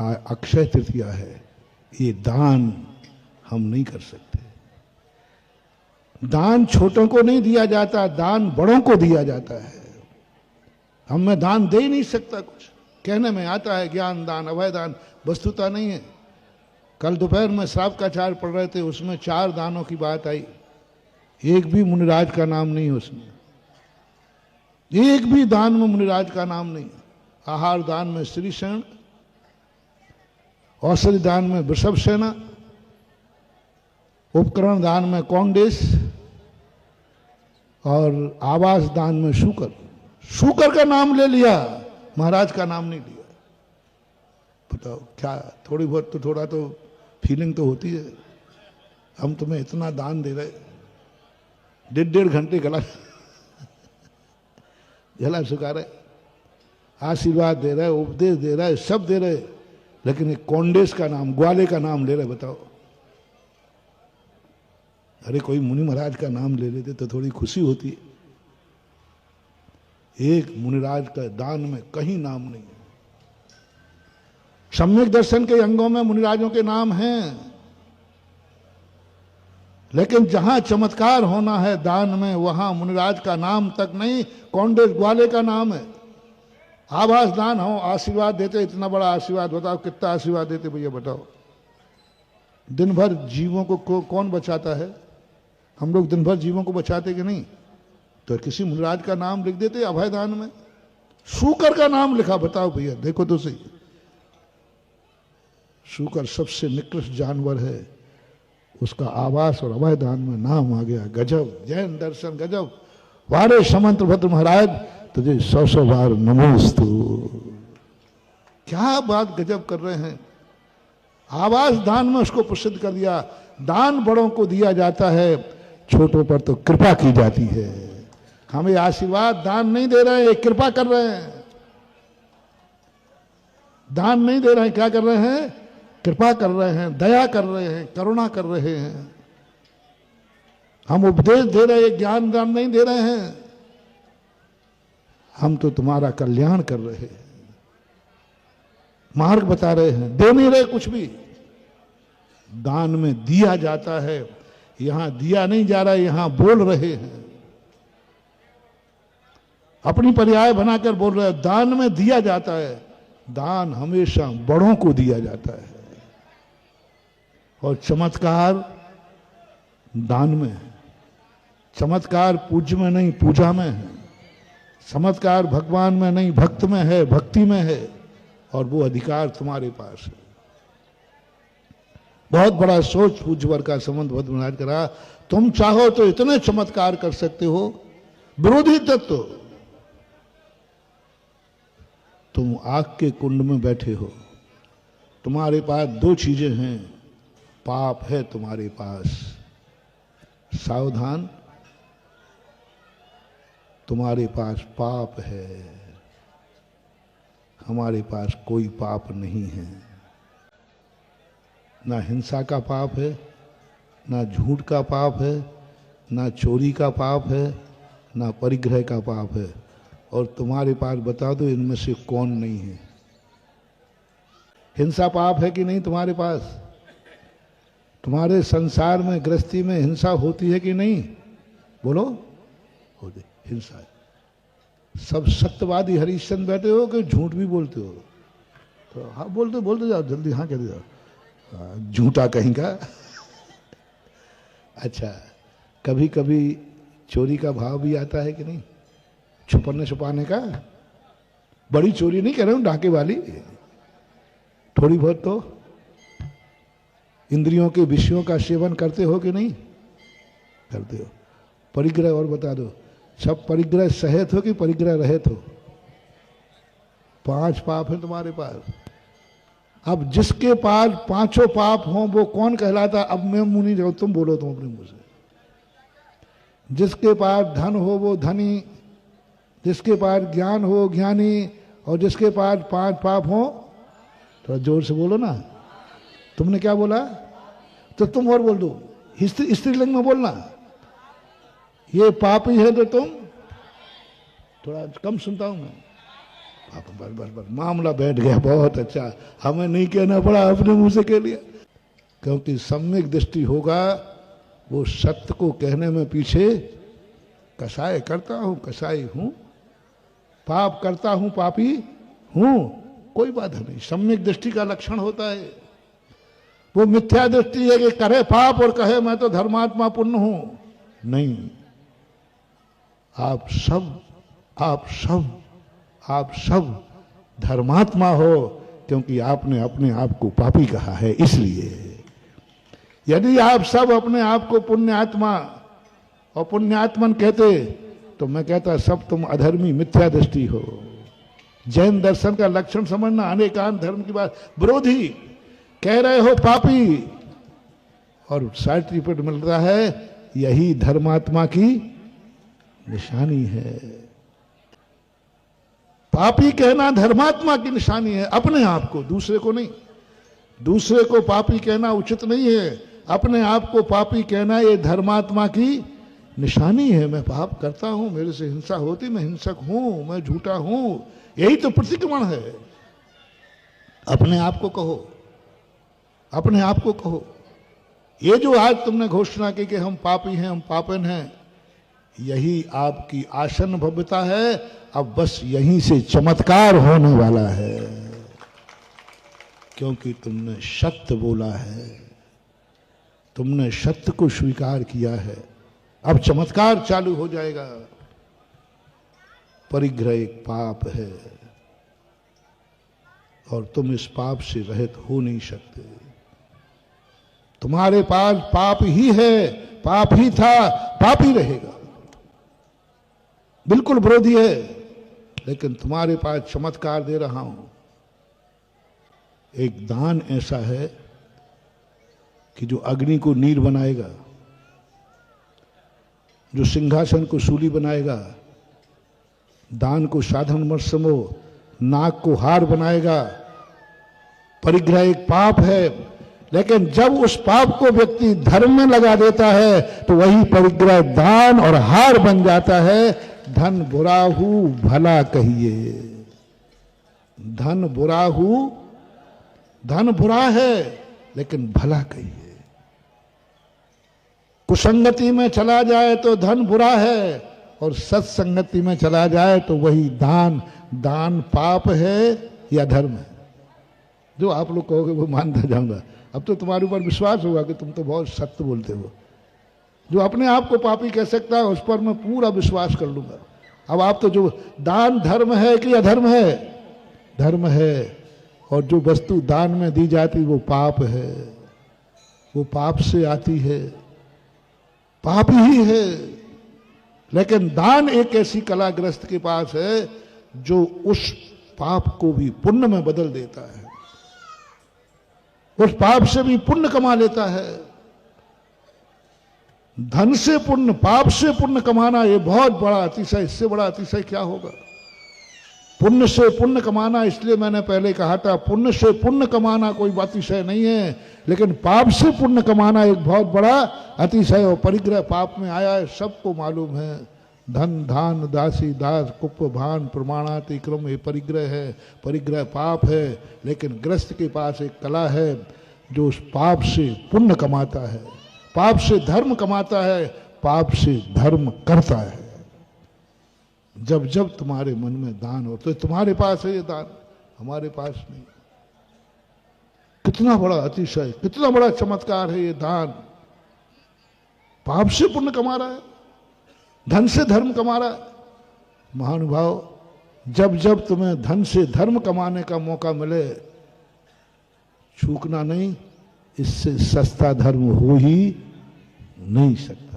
अक्षय तृतीया है, ये दान हम नहीं कर सकते। दान छोटों को नहीं दिया जाता, दान बड़ों को दिया जाता है। मैं दान दे ही नहीं सकता, कुछ कहने में आता है ज्ञान दान, अभय दान, वस्तुता नहीं है। कल दोपहर में श्राप का चार पढ़ रहे थे, उसमें 4 दानों की बात आई, एक भी मुनिराज का नाम नहीं उसमें, एक भी दान में मुनिराज का नाम नहीं। आहार दान में श्रीशरण, औषधि दान में वृषभ सेना, उपकरण दान में कौंडेश और आवास दान में शुकर। शुकर का नाम ले लिया, महाराज का नाम नहीं लिया। बताओ क्या, थोड़ी बहुत तो थोड़ा तो फीलिंग तो होती है। हम तुम्हें इतना दान दे रहे, 1.5 घंटे गला सुखा रहे, आशीर्वाद दे रहे, उपदेश दे रहे, सब दे रहे, लेकिन एक कौंडेश का नाम, ग्वाले का नाम ले रहे। बताओ, अरे कोई मुनि महाराज का नाम ले लेते तो थोड़ी खुशी होती। एक मुनिराज का दान में कहीं नाम नहीं है। सम्यक दर्शन के अंगों में मुनिराजों के नाम हैं, लेकिन जहां चमत्कार होना है दान में, वहां मुनिराज का नाम तक नहीं, कौंडेश ग्वाले का नाम है। आभास दान हो, आशीर्वाद देते, इतना बड़ा आशीर्वाद, बताओ कितना आशीर्वाद देते भैया, बताओ। दिन भर जीवों को कौन बचाता है? हम लोग दिन भर जीवों को बचाते कि नहीं? तो किसी मुनिराज का नाम लिख देते अभय दान में। शुकर का नाम लिखा, बताओ भैया, देखो तो सही। शुकर सबसे निकृष्ट जानवर है, उसका आवास और अभय दान में नाम आ गया। गजब, जैन दर्शन गजब। वारे समंत भद्र महाराज, तुझे 100 बार नमोस्तु। क्या बात गजब कर रहे हैं। आवास दान में उसको प्रसिद्ध कर दिया। दान बड़ों को दिया जाता है, छोटों पर तो कृपा की जाती है। हमें आशीर्वाद दान नहीं दे रहे हैं, कृपा कर रहे हैं। दान नहीं दे रहे हैं, क्या कर रहे हैं? कृपा कर रहे हैं, दया कर रहे हैं, करुणा कर रहे हैं। हम उपदेश दे रहे हैं, ज्ञान दान नहीं दे रहे हैं। हम तो तुम्हारा कल्याण कर रहे हैं, मार्ग बता रहे हैं, दे नहीं रहे कुछ भी। दान में दिया जाता है, यहां दिया नहीं जा रहा है, यहां बोल रहे हैं। अपनी पर्याय बनाकर बोल रहे हैं, दान में दिया जाता है। दान हमेशा बड़ों को दिया जाता है, और चमत्कार दान में है। चमत्कार पूज्य में नहीं, पूजा में है। चमत्कार भगवान में नहीं, भक्त में है, भक्ति में है, और वो अधिकार तुम्हारे पास है। बहुत बड़ा सोच पूज्यवर का संबंध भद्र महाराज करा। तुम चाहो तो इतने चमत्कार कर सकते हो। विरोधी तत्व, तुम आग के कुंड में बैठे हो, तुम्हारे पास 2 चीजें हैं, पाप है तुम्हारे पास, सावधान, तुम्हारे पास पाप है, हमारे पास कोई पाप नहीं है। ना हिंसा का पाप है, ना झूठ का पाप है, ना चोरी का पाप है, ना परिग्रह का पाप है। और तुम्हारे पास बता दो, इनमें से कौन नहीं है? हिंसा पाप है कि नहीं तुम्हारे पास? तुम्हारे संसार में, गृहस्थी में हिंसा होती है कि नहीं? बोलो, होती हिंसा है। सब सत्यवादी हरिश्चंद्र बैठे हो कि झूठ भी बोलते हो? तो हाँ बोलते जाओ, जल्दी हाँ कह जाओ। झूठा कहीं का। अच्छा, कभी कभी चोरी का भाव भी आता है कि नहीं? छुपने छुपाने का। बड़ी चोरी नहीं कह रहा हूं, डाके वाली, थोड़ी बहुत तो। इंद्रियों के विषयों का सेवन करते हो कि नहीं? करते हो। परिग्रह और बता दो, सब परिग्रह सहित हो कि परिग्रह रहित हो? 5 पाप है तुम्हारे पास। अब जिसके पास 5 पाप हों वो कौन कहलाता? अब मैं मुंह नहीं जाऊं, तुम बोलो, तुम अपने मुंह से। जिसके पास धन हो वो धनी, जिसके पास ज्ञान हो ज्ञानी, और जिसके पास 5 पाप हो, थोड़ा जोर से बोलो ना। तुमने क्या बोला? तो तुम और बोल दो, स्त्रीलिंग में बोलना। ये पापी है तो तुम, थोड़ा कम सुनता हूं मैं। बस बस बस मामला बैठ गया, बहुत अच्छा, हमें नहीं कहना पड़ा, अपने मुंह से कह लिया। क्योंकि सम्यक दृष्टि होगा, वो सत्य को कहने में पीछे कसाय करता हूं कसाई हूं, पाप करता हूं पापी हूं, कोई बात नहीं। सम्यक दृष्टि का लक्षण होता है। वो मिथ्या दृष्टि है कि करे पाप और कहे मैं तो धर्मात्मा पुण्य हूं। नहीं, आप सब धर्मात्मा हो, क्योंकि आपने अपने आप को पापी कहा है। इसलिए यदि आप सब अपने आप को पुण्यात्मा और पुण्यात्मन कहते, तो मैं कहता सब तुम अधर्मी मिथ्या दृष्टि हो। जैन दर्शन का लक्षण समझना, अनेकांत धर्म की बात, विरोधी कह रहे हो पापी, और सर्टिफिकेट मिल रहा है, यही धर्मात्मा की निशानी है। पापी कहना धर्मात्मा की निशानी है, अपने आप को, दूसरे को नहीं। दूसरे को पापी कहना उचित नहीं है, अपने आप को पापी कहना ये धर्मात्मा की निशानी है। मैं पाप करता हूं, मेरे से हिंसा होती, मैं हिंसक हूं, मैं झूठा हूं, यही तो प्रतिक्रमण है। अपने आप को कहो, अपने आप को कहो। ये जो आज तुमने घोषणा की कि हम पापी हैं, हम पापन हैं, यही आपकी आसन भव्यता है। अब बस यहीं से चमत्कार होने वाला है, क्योंकि तुमने सत्य बोला है, तुमने सत्य को स्वीकार किया है। अब चमत्कार चालू हो जाएगा। परिग्रह एक पाप है और तुम इस पाप से रहित हो नहीं सकते। तुम्हारे पास पाप ही है, पाप ही था, पाप ही रहेगा, बिल्कुल विरोधी है। लेकिन तुम्हारे पास चमत्कार दे रहा हूं। एक दान ऐसा है कि जो अग्नि को नीर बनाएगा, जो सिंहासन को शूली बनाएगा, दान को साधन मत समो, नाक को हार बनाएगा। परिग्रह एक पाप है, लेकिन जब उस पाप को व्यक्ति धर्म में लगा देता है तो वही परिग्रह दान और हार बन जाता है। धन बुराहू भला कहिए, धन बुराहू, धन बुरा है लेकिन भला कहिए। कुसंगति में चला जाए तो धन बुरा है, और सत्संगति में चला जाए तो वही दान पाप है या धर्म है। जो आप लोग कहोगे वो मानता जाऊंगा। अब तो तुम्हारे ऊपर विश्वास होगा कि तुम तो बहुत सत्य बोलते हो। जो अपने आप को पापी कह सकता है उस पर मैं पूरा विश्वास कर लूंगा। अब आप तो जो दान धर्म है कि अधर्म है? धर्म है। और जो वस्तु दान में दी जाती वो पाप है, वो पाप से आती है, पाप ही है। लेकिन दान एक ऐसी कलाग्रस्त के पास है जो उस पाप को भी पुण्य में बदल देता है, उस पाप से भी पुण्य कमा लेता है। धन से पुण्य, पाप से पुण्य कमाना ये बहुत बड़ा अतिशय, इससे बड़ा अतिशय क्या होगा? पुण्य से पुण्य कमाना, इसलिए मैंने पहले कहा था पुण्य से पुण्य कमाना कोई अतिशय नहीं है, लेकिन पाप से पुण्य कमाना एक बहुत बड़ा अतिशय। और परिग्रह पाप में आया है, सबको मालूम है। धन धान दासी दास कुप भान प्रमाणाति क्रम, ये परिग्रह है, परिग्रह पाप है। लेकिन ग्रस्त के पास एक कला है जो उस पाप से पुण्य कमाता है, पाप से धर्म कमाता है, पाप से धर्म करता है। जब जब तुम्हारे मन में दान हो, तो तुम्हारे पास है ये दान, हमारे पास नहीं। कितना बड़ा अतिशय, कितना बड़ा चमत्कार है ये दान। पाप से पुण्य कमा रहा है, धन से धर्म कमा रहा है। महानुभाव, जब जब तुम्हें धन से धर्म कमाने का मौका मिले, चूकना नहीं, इससे सस्ता धर्म हो ही नहीं सकता।